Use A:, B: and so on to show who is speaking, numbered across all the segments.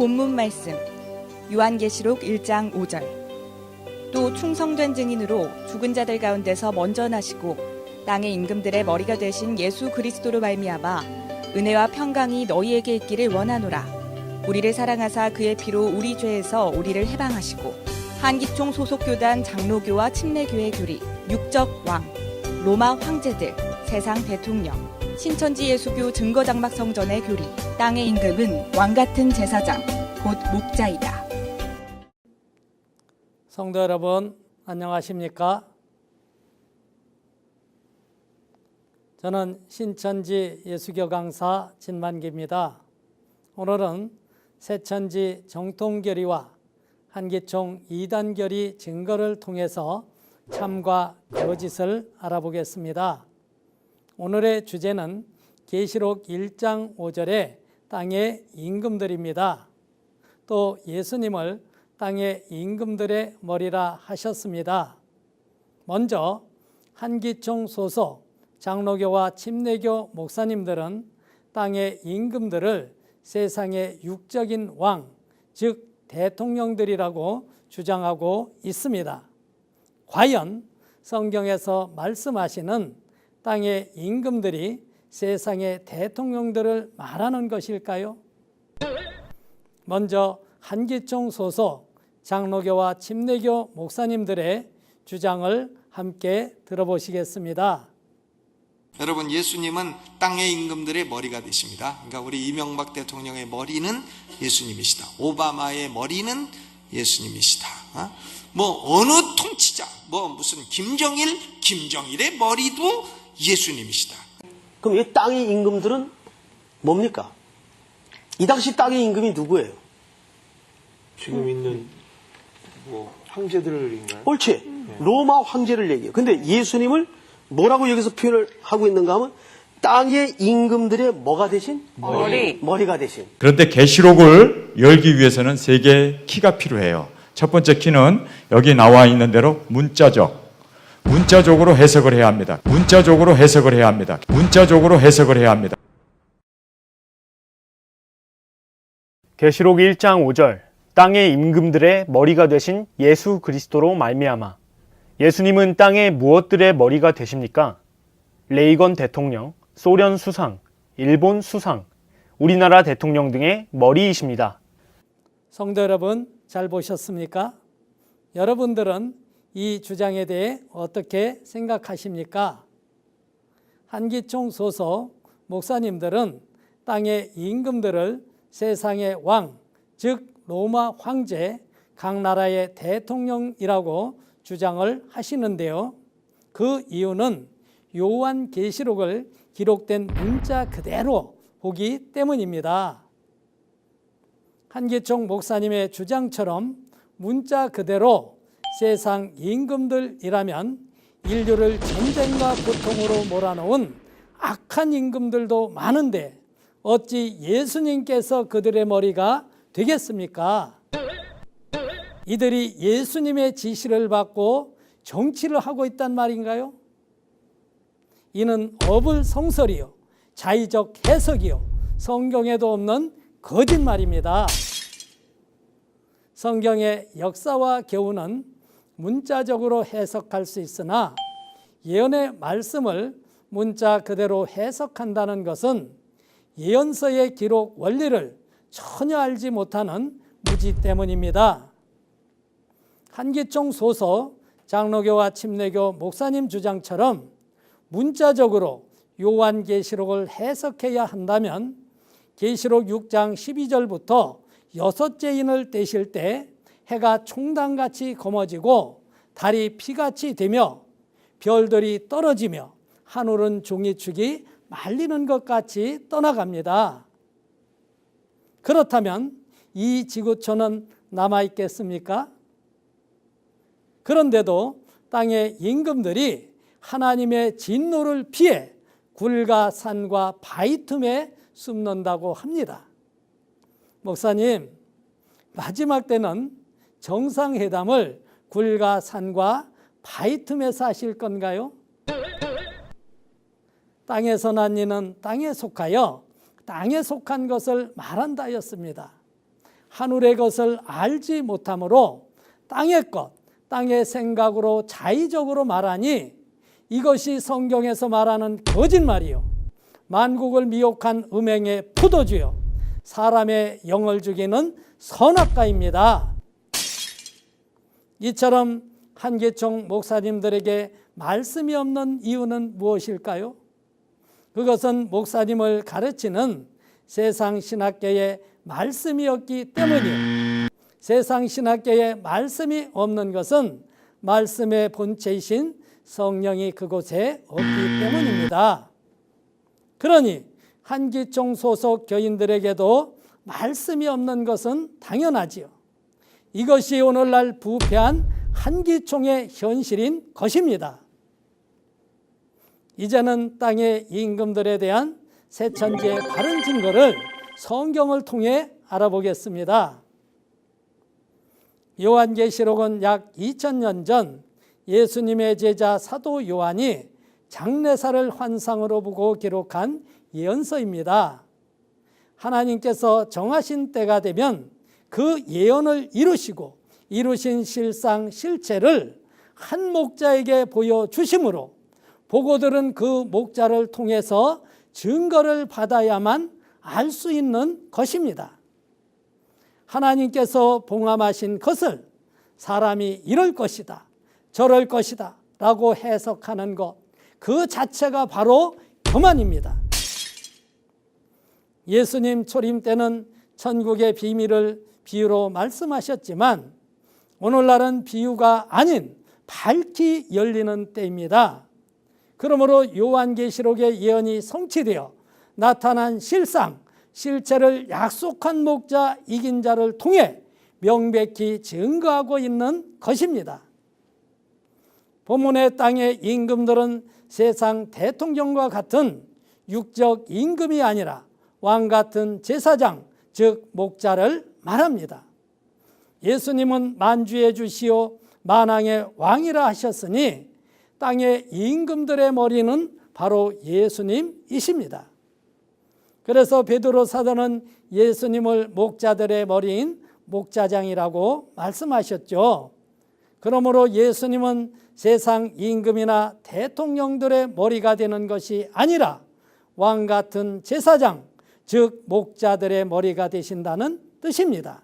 A: 본문 말씀 요한계시록 1장 5절. 또 충성된 증인으로 죽은 자들 가운데서 먼저 나시고 땅의 임금들의 머리가 되신 예수 그리스도로 말미암아 은혜와 평강이 너희에게 있기를 원하노라. 우리를 사랑하사 그의 피로 우리 죄에서 우리를 해방하시고 한기총 소속교단 장로교와 침례교회 교리, 육적 왕, 로마 황제들, 세상 대통령, 신천지 예수교 증거장막 성전의 교리, 땅의 임금은 왕같은 제사장, 곧 목자이다.
B: 성도 여러분, 안녕하십니까? 저는 신천지 예수교 강사 진만기입니다. 오늘은 새천지 정통교리와 한기총 이단교리 증거를 통해서 참과 거짓을 알아보겠습니다. 오늘의 주제는 계시록 1장 5절의 땅의 임금들입니다. 또 예수님을 땅의 임금들의 머리라 하셨습니다. 먼저 한기총 소속 장로교와 침례교 목사님들은 땅의 임금들을 세상의 육적인 왕, 즉 대통령들이라고 주장하고 있습니다. 과연 성경에서 말씀하시는 땅의 임금들이 세상의 대통령들을 말하는 것일까요? 먼저 한기총 소속 장로교와 침례교 목사님들의 주장을 함께 들어보시겠습니다.
C: 여러분, 예수님은 땅의 임금들의 머리가 되십니다. 그러니까 우리 이명박 대통령의 머리는 예수님이시다. 오바마의 머리는 예수님이시다. 어느 통치자, 무슨 김정일의 머리도 예수님이시다.
D: 그럼 이 땅의 임금들은 뭡니까? 이 당시 땅의 임금이 누구예요?
E: 지금 있는 황제들인가요?
D: 옳지. 로마 황제를 얘기해요. 근데 예수님을 뭐라고 여기서 표현을 하고 있는가 하면 땅의 임금들의 뭐가 되신? 머리가 되신.
F: 그런데 계시록을 열기 위해서는 세 개의 키가 필요해요. 첫 번째 키는 여기 나와 있는 대로 문자적으로 해석을 해야 합니다. 문자적으로 해석을 해야 합니다.
G: 계시록 1장 5절 땅의 임금들의 머리가 되신 예수 그리스도로 말미암아. 예수님은 땅의 무엇들의 머리가 되십니까? 레이건 대통령, 소련 수상, 일본 수상, 우리나라 대통령 등의 머리이십니다.
B: 성도 여러분, 잘 보셨습니까? 여러분들은 이 주장에 대해 어떻게 생각하십니까? 한기총 소속 목사님들은 땅의 임금들을 세상의 왕, 즉 로마 황제, 각 나라의 대통령이라고 주장을 하시는데요. 그 이유는 요한계시록을 기록된 문자 그대로 보기 때문입니다. 한기총 목사님의 주장처럼 문자 그대로 세상 임금들이라면 인류를 전쟁과 고통으로 몰아넣은 악한 임금들도 많은데 어찌 예수님께서 그들의 머리가 되겠습니까? 이들이 예수님의 지시를 받고 정치를 하고 있단 말인가요? 이는 어불성설이요, 자의적 해석이요, 성경에도 없는 거짓말입니다. 성경의 역사와 교훈은 문자적으로 해석할 수 있으나 예언의 말씀을 문자 그대로 해석한다는 것은 예언서의 기록 원리를 전혀 알지 못하는 무지 때문입니다. 한기총 소속 장로교와 침례교 목사님 주장처럼 문자적으로 요한계시록을 해석해야 한다면 계시록 6장 12절부터 여섯째 인을 떼실 때 해가 총당같이 검어지고 달이 피같이 되며 별들이 떨어지며 하늘은 종이축이 말리는 것 같이 떠나갑니다. 그렇다면 이 지구촌은 남아있겠습니까? 그런데도 땅의 임금들이 하나님의 진노를 피해 굴과 산과 바위 틈에 숨는다고 합니다. 목사님, 마지막 때는 정상회담을 굴과 산과 바위 틈에서 하실 건가요? 땅에서 난 이는 땅에 속하여 땅에 속한 것을 말한다였습니다. 하늘의 것을 알지 못하므로 땅의 것, 땅의 생각으로 자의적으로 말하니 이것이 성경에서 말하는 거짓말이요 만국을 미혹한 음행의 포도주요 사람의 영을 죽이는 선악과입니다. 이처럼 한기총 목사님들에게 말씀이 없는 이유는 무엇일까요? 그것은 목사님을 가르치는 세상 신학계에 말씀이 없기 때문이에요. 세상 신학계에 말씀이 없는 것은 말씀의 본체이신 성령이 그곳에 없기 때문입니다. 그러니 한기총 소속 교인들에게도 말씀이 없는 것은 당연하지요. 이것이 오늘날 부패한 한기총의 현실인 것입니다. 이제는 땅의 임금들에 대한 새 천지의 바른 증거를 성경을 통해 알아보겠습니다. 요한계시록은 약 2000년 전 예수님의 제자 사도 요한이 장래사를 환상으로 보고 기록한 예언서입니다. 하나님께서 정하신 때가 되면 그 예언을 이루시고 이루신 실상 실체를 한 목자에게 보여주심으로 보고 들은 그 목자를 통해서 증거를 받아야만 알 수 있는 것입니다. 하나님께서 봉함하신 것을 사람이 이럴 것이다, 저럴 것이다 라고 해석하는 것, 그 자체가 바로 교만입니다. 예수님 초림 때는 천국의 비밀을 비유로 말씀하셨지만 오늘날은 비유가 아닌 밝히 열리는 때입니다. 그러므로 요한계시록의 예언이 성취되어 나타난 실상, 실체를 약속한 목자 이긴 자를 통해 명백히 증거하고 있는 것입니다. 본문의 땅의 임금들은 세상 대통령과 같은 육적 임금이 아니라 왕 같은 제사장, 즉 목자를 말합니다. 예수님은 만주의 주시오 만왕의 왕이라 하셨으니 땅의 임금들의 머리는 바로 예수님이십니다. 그래서 베드로 사도는 예수님을 목자들의 머리인 목자장이라고 말씀하셨죠. 그러므로 예수님은 세상 임금이나 대통령들의 머리가 되는 것이 아니라 왕 같은 제사장, 즉 목자들의 머리가 되신다는 뜻입니다.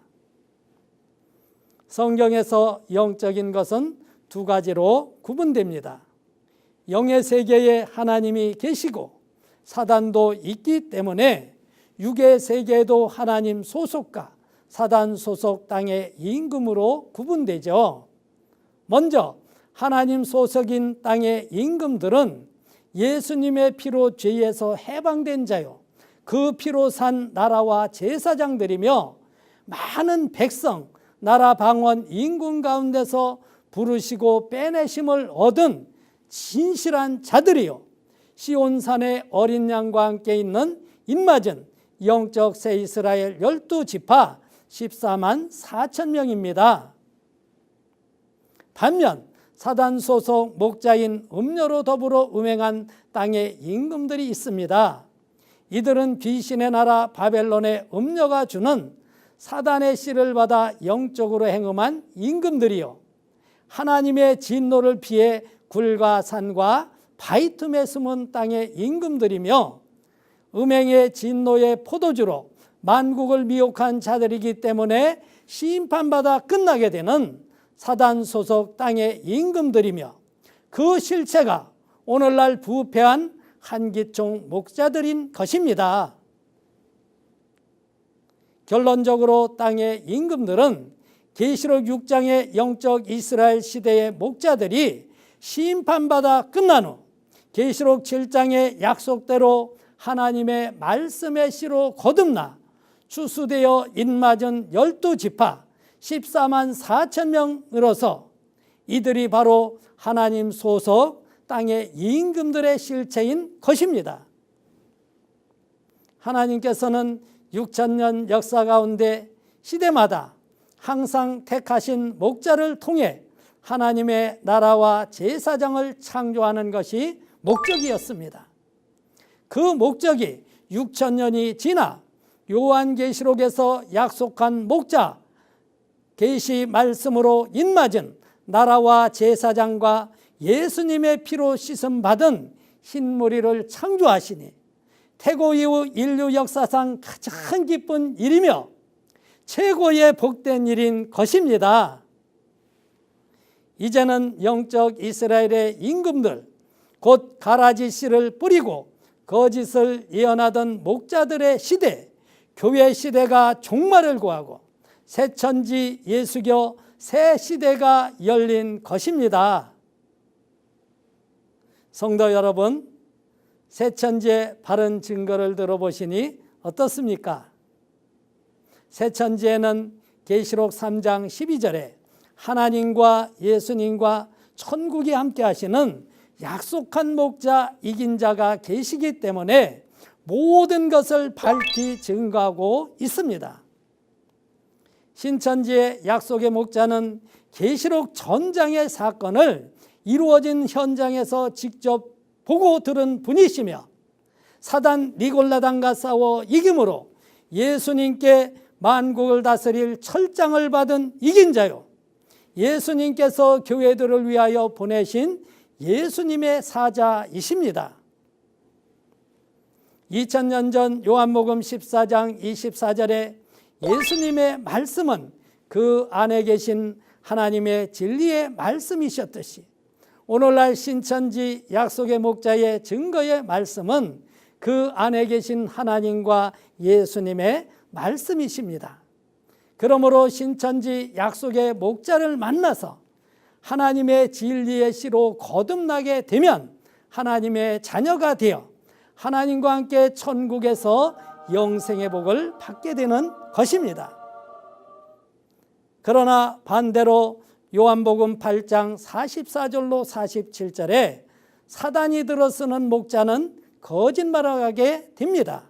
B: 성경에서 영적인 것은 두 가지로 구분됩니다. 영의 세계에 하나님이 계시고 사단도 있기 때문에 육의 세계에도 하나님 소속과 사단 소속 땅의 임금으로 구분되죠. 먼저 하나님 소속인 땅의 임금들은 예수님의 피로 죄에서 해방된 자요, 그 피로 산 나라와 제사장들이며 많은 백성, 나라 방언 인군 가운데서 부르시고 빼내심을 얻은 진실한 자들이요, 시온산의 어린 양과 함께 있는 입맞은 영적 새 이스라엘 12지파 14만 4천 명입니다. 반면 사단 소속 목자인 음녀로 더불어 음행한 땅의 임금들이 있습니다. 이들은 귀신의 나라 바벨론의 음녀가 주는 사단의 씨를 받아 영적으로 행음한 임금들이요, 하나님의 진노를 피해 굴과 산과 바위 틈에 숨은 땅의 임금들이며 음행의 진노의 포도주로 만국을 미혹한 자들이기 때문에 심판받아 끝나게 되는 사단 소속 땅의 임금들이며 그 실체가 오늘날 부패한 한기총 목자들인 것입니다. 결론적으로 땅의 임금들은 계시록 6장의 영적 이스라엘 시대의 목자들이 심판받아 끝난 후 계시록 7장의 약속대로 하나님의 말씀의 씨로 거듭나 추수되어 인맞은 12지파 14만 4천 명으로서 이들이 바로 하나님 소속 땅의 임금들의 실체인 것입니다. 하나님께서는 6,000년 역사 가운데 시대마다 항상 택하신 목자를 통해 하나님의 나라와 제사장을 창조하는 것이 목적이었습니다. 그 목적이 6,000년이 지나 요한계시록에서 약속한 목자, 계시 말씀으로 인맞은 나라와 제사장과 예수님의 피로 씻음받은 흰무리를 창조하시니 태고 이후 인류 역사상 가장 기쁜 일이며 최고의 복된 일인 것입니다. 이제는 영적 이스라엘의 임금들, 곧 가라지 씨를 뿌리고 거짓을 예언하던 목자들의 시대, 교회 시대가 종말을 구하고 새천지 예수교 새 시대가 열린 것입니다. 성도 여러분, 새천지의 바른 증거를 들어보시니 어떻습니까? 새천지에는 계시록 3장 12절에 하나님과 예수님과 천국이 함께 하시는 약속한 목자 이긴 자가 계시기 때문에 모든 것을 밝히 증거하고 있습니다. 신천지의 약속의 목자는 계시록 전장의 사건을 이루어진 현장에서 직접 보고 들은 분이시며 사단 니골라당과 싸워 이김으로 예수님께 만국을 다스릴 철장을 받은 이긴 자요, 예수님께서 교회들을 위하여 보내신 예수님의 사자이십니다. 2000년 전 요한복음 14장 24절에 예수님의 말씀은 그 안에 계신 하나님의 진리의 말씀이셨듯이 오늘날 신천지 약속의 목자의 증거의 말씀은 그 안에 계신 하나님과 예수님의 말씀이십니다. 그러므로 신천지 약속의 목자를 만나서 하나님의 진리의 씨로 거듭나게 되면 하나님의 자녀가 되어 하나님과 함께 천국에서 영생의 복을 받게 되는 것입니다. 그러나 반대로 요한복음 8장 44절로 47절에 사단이 들어쓰는 목자는 거짓말을 하게 됩니다.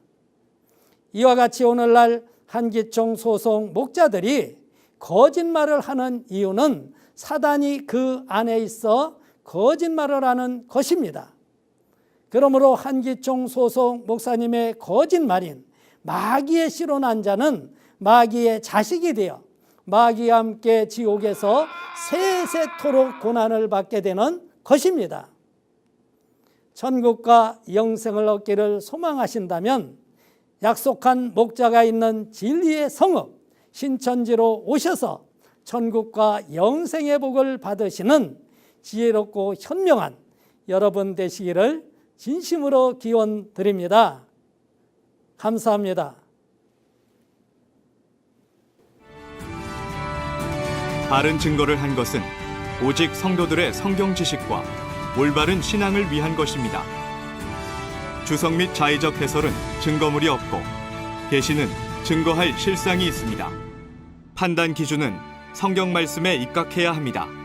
B: 이와 같이 오늘날 한기총 소속 목자들이 거짓말을 하는 이유는 사단이 그 안에 있어 거짓말을 하는 것입니다. 그러므로 한기총 소속 목사님의 거짓말인 마귀의 씨로 난 자는 마귀의 자식이 되어 마귀와 함께 지옥에서 세세토록 고난을 받게 되는 것입니다. 천국과 영생을 얻기를 소망하신다면 약속한 목자가 있는 진리의 성읍 신천지로 오셔서 천국과 영생의 복을 받으시는 지혜롭고 현명한 여러분 되시기를 진심으로 기원 드립니다. 감사합니다.
H: 바른 증거를 한 것은 오직 성도들의 성경 지식과 올바른 신앙을 위한 것입니다. 주석 및 자의적 해설은 증거물이 없고 계시는 증거할 실상이 있습니다. 판단 기준은 성경 말씀에 입각해야 합니다.